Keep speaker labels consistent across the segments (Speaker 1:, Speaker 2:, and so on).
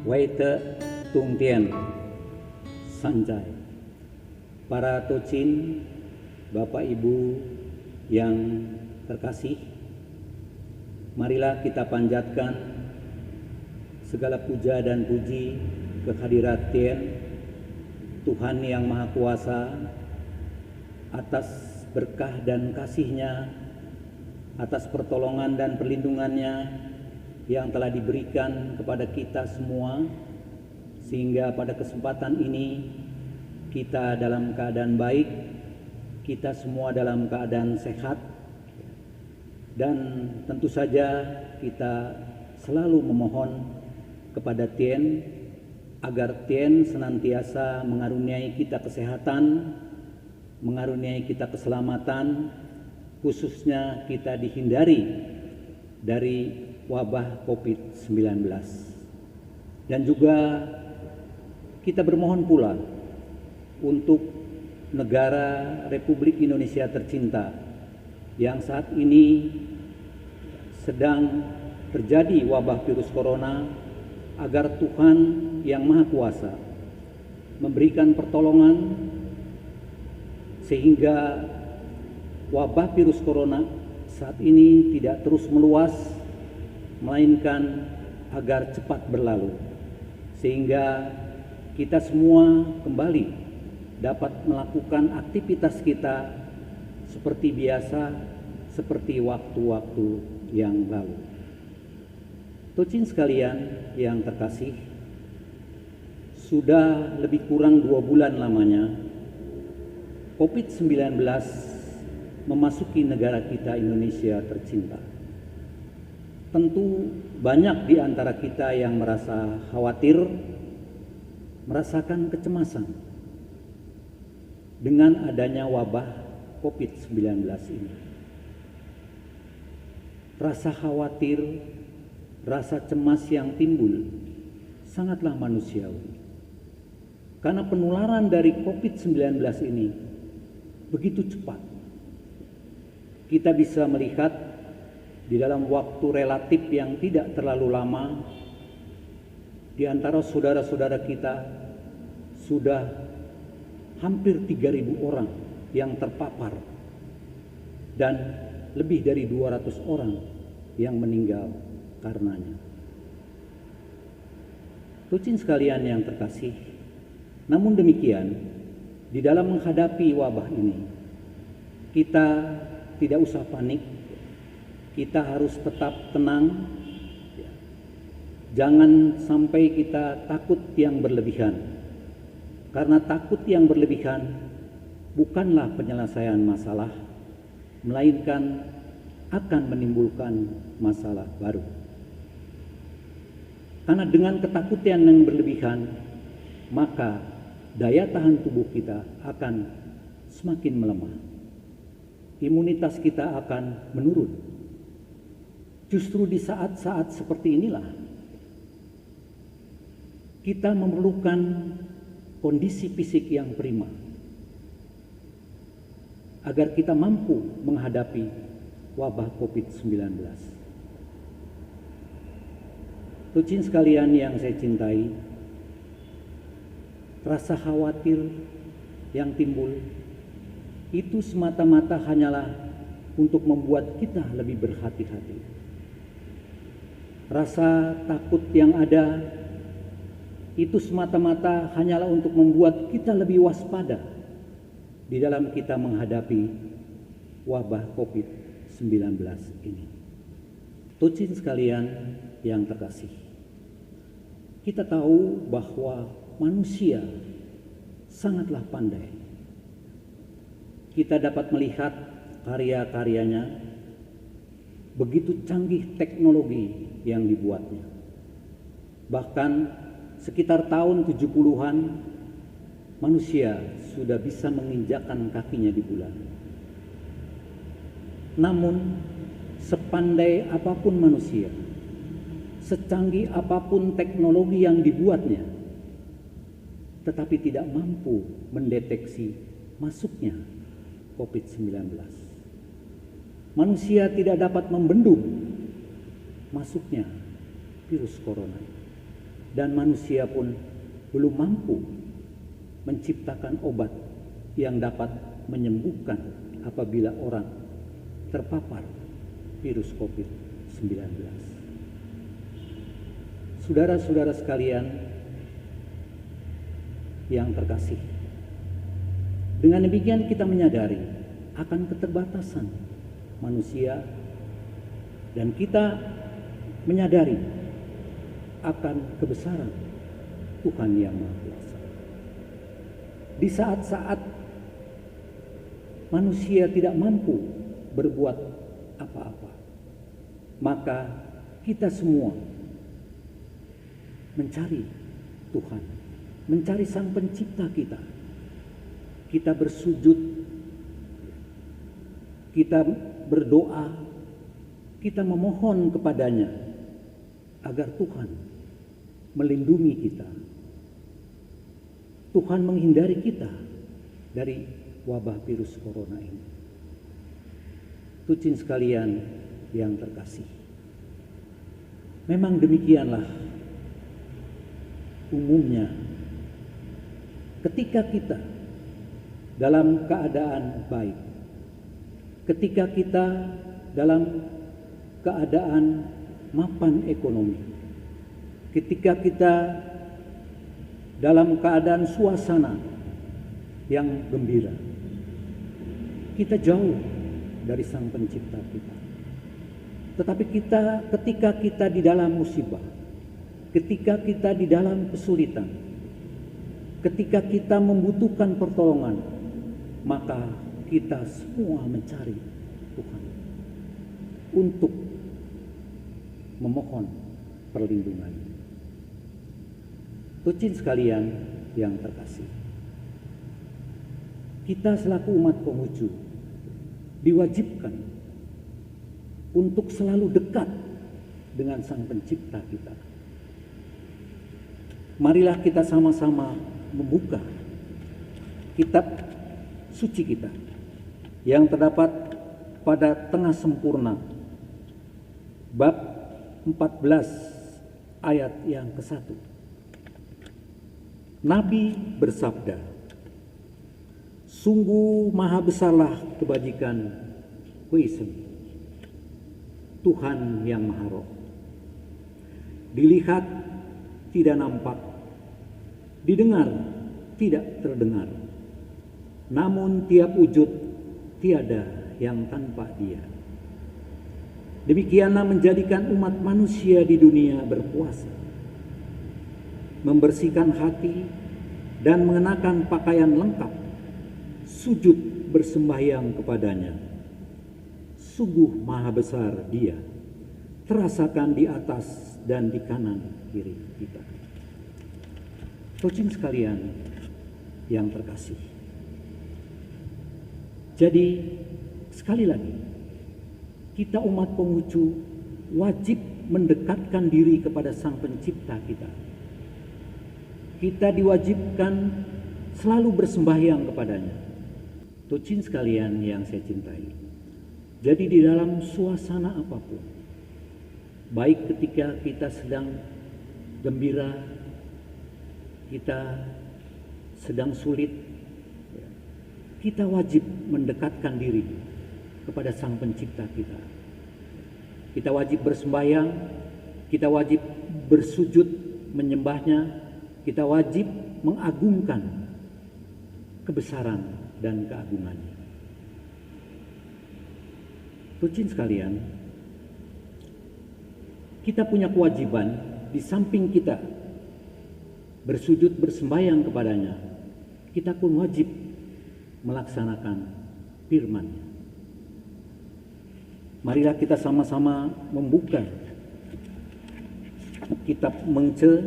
Speaker 1: Waite Tung Tien Sanjay, para tocin, Bapak Ibu yang terkasih, marilah kita panjatkan segala puja dan puji kehadirat Tien, Tuhan yang Maha Kuasa, atas berkah dan kasih-Nya, atas pertolongan dan perlindungannya yang telah diberikan kepada kita semua, sehingga pada kesempatan ini kita dalam keadaan baik, kita semua dalam keadaan sehat, dan tentu saja kita selalu memohon kepada Tien agar Tien senantiasa mengaruniai kita kesehatan, mengaruniai kita keselamatan, khususnya kita dihindari dari wabah COVID-19. Dan juga kita bermohon pula untuk negara Republik Indonesia tercinta yang saat ini sedang terjadi wabah virus corona, agar Tuhan yang Maha Kuasa memberikan pertolongan sehingga wabah virus corona saat ini tidak terus meluas, melainkan agar cepat berlalu, sehingga kita semua kembali dapat melakukan aktivitas kita seperti biasa, seperti waktu-waktu yang lalu. Tocin sekalian yang terkasih, sudah lebih kurang 2 bulan lamanya COVID-19 memasuki negara kita Indonesia tercinta. Tentu banyak di antara kita yang merasa khawatir, merasakan kecemasan dengan adanya wabah COVID-19 ini. Rasa khawatir, rasa cemas yang timbul sangatlah manusiawi. Karena penularan dari COVID-19 ini begitu cepat. Kita bisa melihat di dalam waktu relatif yang tidak terlalu lama, di antara saudara-saudara kita sudah hampir 3.000 orang yang terpapar dan lebih dari 200 orang yang meninggal karenanya. Tocin sekalian yang terkasih, namun demikian, di dalam menghadapi wabah ini, kita tidak usah panik. Kita harus tetap tenang, jangan sampai kita takut yang berlebihan, karena takut yang berlebihan bukanlah penyelesaian masalah, melainkan akan menimbulkan masalah baru. Karena dengan ketakutan yang berlebihan, maka daya tahan tubuh kita akan semakin melemah, imunitas kita akan menurun. Justru di saat-saat seperti inilah kita memerlukan kondisi fisik yang prima agar kita mampu menghadapi wabah COVID-19. Tocin sekalian yang saya cintai, rasa khawatir yang timbul itu semata-mata hanyalah untuk membuat kita lebih berhati-hati. Rasa takut yang ada itu semata-mata hanyalah untuk membuat kita lebih waspada di dalam kita menghadapi wabah COVID-19 ini. Tocin sekalian yang terkasih, kita tahu bahwa manusia sangatlah pandai. Kita dapat melihat karya-karyanya, begitu canggih teknologi yang dibuatnya. Bahkan sekitar tahun 70-an, manusia sudah bisa menginjakkan kakinya di bulan. Namun, sepandai apapun manusia, secanggih apapun teknologi yang dibuatnya, tetapi tidak mampu mendeteksi masuknya COVID-19. Manusia tidak dapat membendung masuknya virus corona. dan manusia pun belum mampu menciptakan obat yang dapat menyembuhkan apabila orang terpapar virus COVID-19. Saudara-saudara sekalian yang terkasih, dengan demikian kita menyadari akan keterbatasan manusia dan kita menyadari akan kebesaran Tuhan yang Maha Kuasa. Di saat-saat manusia tidak mampu berbuat apa-apa, maka kita semua mencari Tuhan, mencari Sang Pencipta kita. Kita bersujud, kita berdoa, kita memohon kepadanya agar Tuhan melindungi kita. Tuhan menghindari kita dari wabah virus corona ini. Tucin sekalian yang terkasih, memang demikianlah umumnya ketika kita dalam keadaan baik, ketika kita dalam keadaan mapan ekonomi, ketika kita dalam keadaan suasana yang gembira, kita jauh dari Sang Pencipta kita. Tetapi ketika kita di dalam musibah, ketika kita di dalam kesulitan, ketika kita membutuhkan pertolongan, maka kita semua mencari Tuhan untuk memohon perlindungan. Tucin sekalian yang terkasih, kita selaku umat Konghucu diwajibkan untuk selalu dekat dengan Sang Pencipta kita. Marilah kita sama-sama membuka kitab suci kita yang terdapat pada Tengah Sempurna bab 14 ayat yang ke-1. Nabi bersabda, "Sungguh maha besarlah kebajikan Kuisen, Tuhan yang Maha Roh. Dilihat tidak nampak, didengar tidak terdengar, namun tiap wujud tiada yang tanpa Dia. Demikianlah menjadikan umat manusia di dunia berpuasa, membersihkan hati dan mengenakan pakaian lengkap, sujud bersembahyang kepadanya. Sungguh maha besar Dia, terasakan di atas dan di kanan kiri kita." Tucin sekalian yang terkasih, jadi sekali lagi kita umat Konghucu wajib mendekatkan diri kepada Sang Pencipta kita. Kita diwajibkan selalu bersembahyang kepadanya. Tucin sekalian yang saya cintai, jadi di dalam suasana apapun, baik ketika kita sedang gembira, kita sedang sulit, kita wajib mendekatkan diri kepada Sang Pencipta kita. Kita wajib bersembahyang, kita wajib bersujud menyembahnya, kita wajib mengagungkan kebesaran dan keagungannya. Tucin sekalian, kita punya kewajiban di samping kita bersujud bersembahyang kepadanya, kita pun wajib melaksanakan firman-Nya. Marilah kita sama-sama membuka kitab Mengce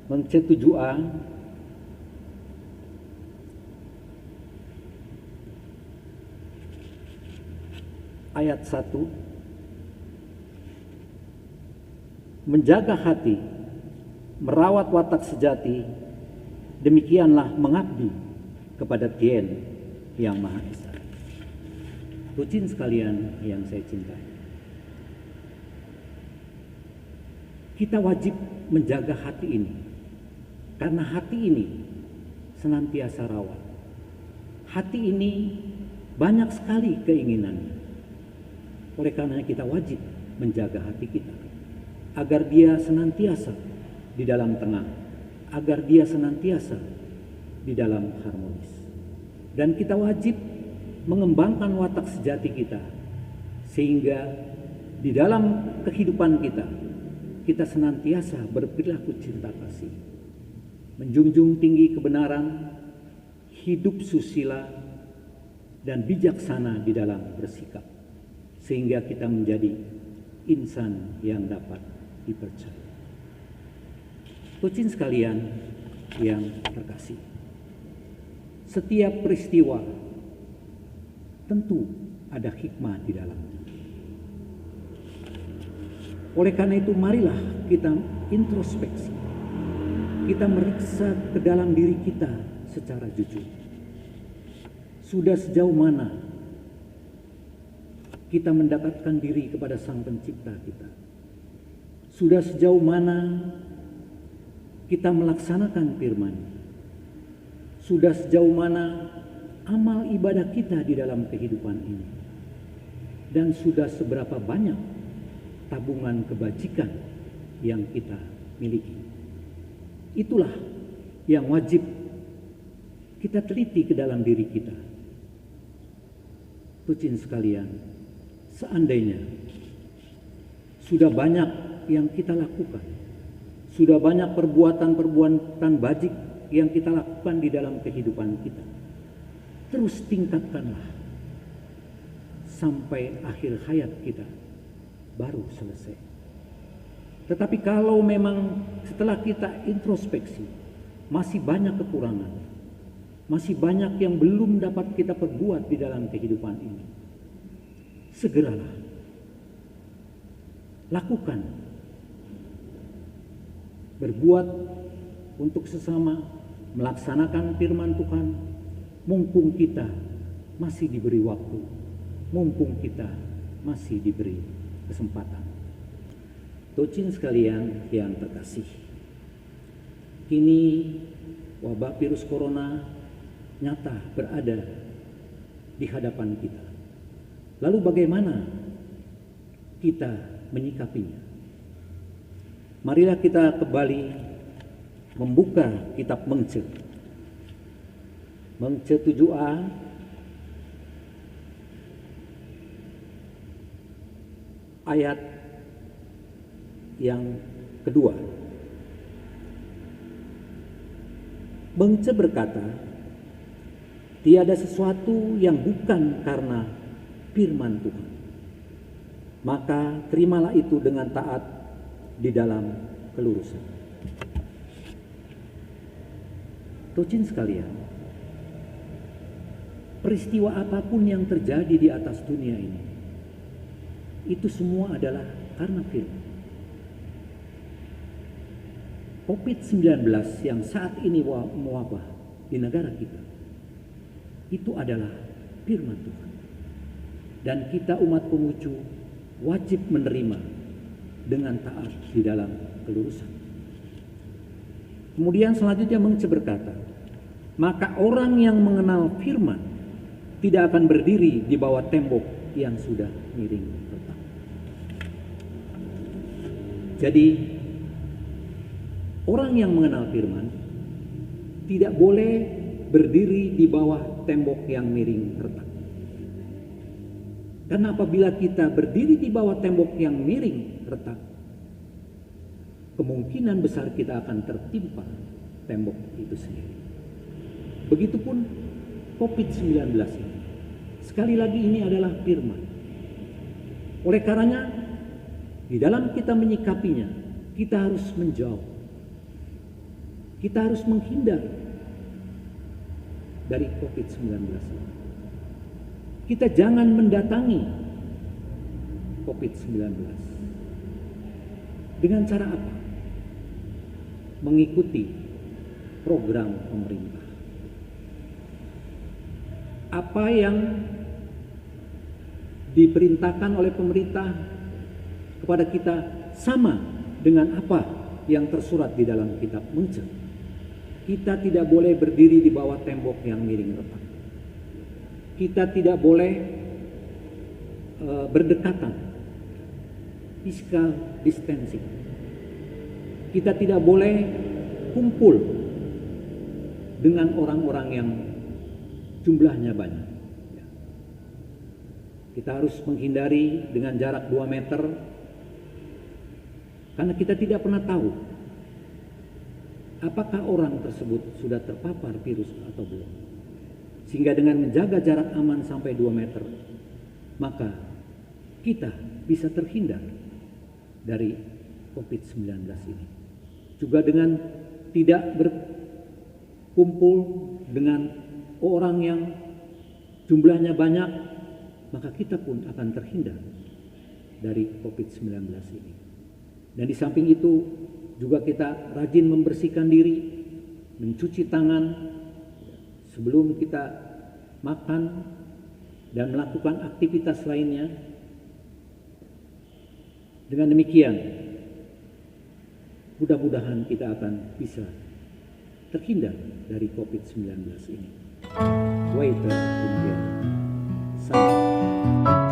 Speaker 1: 7a ayat 1. Menjaga hati, merawat watak sejati, demikianlah mengabdi kepada Tien yang Maha Esa. Tucin sekalian yang saya cintai, Kita wajib menjaga hati ini, karena hati ini senantiasa rawan. Hati ini banyak sekali keinginannya. Oleh karenanya kita wajib menjaga hati kita, agar dia senantiasa di dalam tenang, agar dia senantiasa di dalam harmonis. Dan kita wajib mengembangkan watak sejati kita, sehingga di dalam kehidupan kita senantiasa berperilaku cinta kasih, menjunjung tinggi kebenaran, hidup susila, dan bijaksana di dalam bersikap, sehingga kita menjadi insan yang dapat dipercaya. Tocin sekalian yang terkasih, setiap peristiwa tentu ada hikmah di dalamnya. Oleh karena itu, marilah kita introspeksi, kita meriksa ke dalam diri kita secara jujur. Sudah sejauh mana kita mendekatkan diri kepada Sang Pencipta kita? Sudah sejauh mana kita melaksanakan firman? Sudah sejauh mana amal ibadah kita di dalam kehidupan ini? Dan sudah seberapa banyak tabungan kebajikan yang kita miliki? Itulah yang wajib kita teliti ke dalam diri kita. Tocin sekalian, seandainya sudah banyak yang kita lakukan, sudah banyak perbuatan-perbuatan bajik yang kita lakukan di dalam kehidupan kita, terus tingkatkanlah sampai akhir hayat kita baru selesai. Tetapi kalau memang setelah kita introspeksi masih banyak kekurangan, masih banyak yang belum dapat kita perbuat di dalam kehidupan ini, segeralah lakukan, berbuat untuk sesama, melaksanakan firman Tuhan, mumpung kita masih diberi waktu, mumpung kita masih diberi kesempatan. Tocin sekalian yang terkasih, kini wabah virus corona nyata berada di hadapan kita. Lalu bagaimana kita menyikapinya? Marilah kita kembali membuka kitab Mengce 7a ayat yang kedua. Mengce berkata, tiada sesuatu yang bukan karena firman Tuhan, maka terimalah itu dengan taat di dalam kelurusan. Tocin sekalian, peristiwa apapun yang terjadi di atas dunia ini, itu semua adalah karena firman. COVID-19 yang saat ini mewabah di negara kita, itu adalah firman Tuhan. Dan kita umat pengucu wajib menerima dengan taat di dalam kelurusan. Kemudian selanjutnya Mengce berkata, maka orang yang mengenal firman tidak akan berdiri di bawah tembok yang sudah miring retak. Jadi orang yang mengenal firman tidak boleh berdiri di bawah tembok yang miring retak. Karena apabila kita berdiri di bawah tembok yang miring retak, kemungkinan besar kita akan tertimpa tembok itu sendiri. Begitupun COVID-19 ini. Sekali lagi ini adalah firman. Oleh karenanya, di dalam kita menyikapinya, kita harus menjauh. Kita harus menghindar dari COVID-19 ini. Kita jangan mendatangi COVID-19. Dengan cara apa? Mengikuti program pemerintah. Apa yang diperintahkan oleh pemerintah kepada kita sama dengan apa yang tersurat di dalam kitab Mose. Kita tidak boleh berdiri di bawah tembok yang miring retak. Kita tidak boleh berdekatan, physical distancing. Kita tidak boleh kumpul dengan orang-orang yang jumlahnya banyak. Kita harus menghindari dengan jarak 2 meter, karena kita tidak pernah tahu apakah orang tersebut sudah terpapar virus atau belum. Sehingga dengan menjaga jarak aman sampai 2 meter, maka kita bisa terhindar dari COVID-19 ini. Juga dengan tidak berkumpul dengan orang yang jumlahnya banyak, maka kita pun akan terhindar dari COVID-19 ini. Dan di samping itu juga kita rajin membersihkan diri, mencuci tangan sebelum kita makan dan melakukan aktivitas lainnya. Dengan demikian, mudah-mudahan kita akan bisa terhindar dari COVID-19 ini. Waiter kemudian sampai.